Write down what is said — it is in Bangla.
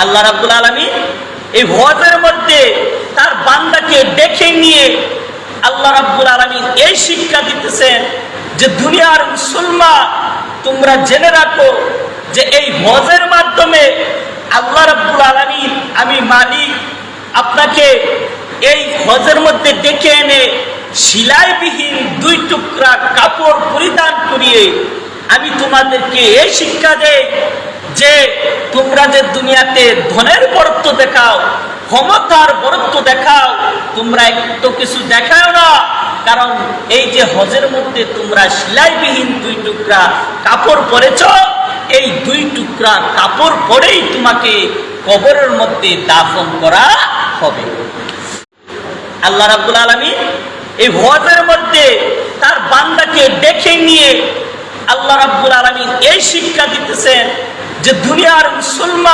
আল্লাহ রাব্বুল আলামিন এই হজের মধ্যে তার বান্দাকে ডেকে নিয়ে আল্লাহ রাব্বুল আলামিন এই শিক্ষা দিতেছেন যে দুনিয়ার মুসলমান, তোমরা জেনে রাখো যে এই হজের মাধ্যমে আল্লাহ রাব্বুল আলামিন, আমি মালিক, আপনাকে এই হজের মধ্যে ডেকে এনে সিলাইবিহীন 2 টুকরা কাপড় পরিধান করিয়ে আমি তোমাদেরকে এই শিক্ষা দেই যে তোমরা যে দুনিয়াতে ধনের বরত্ব দেখাও, ক্ষমতার বরত্ব দেখাও, তোমরা একটু কিছু দেখাও না, কারণ এই যে হজের মধ্যে তোমরা সিলাইবিহীন 2 টুকরা কাপড় পরেছ, এই 2 টুকরা কাপড় পরেই তোমাকে কবরের মধ্যে দাফন করা হবে। আল্লাহ রাব্বুল আলামিন এই হজের মধ্যে তার বান্দাকে ডেকে নিয়ে আল্লাহ রাব্বুল আলামিন এই শিক্ষা দিতেছেন যে দুনিয়ার মুসলমান,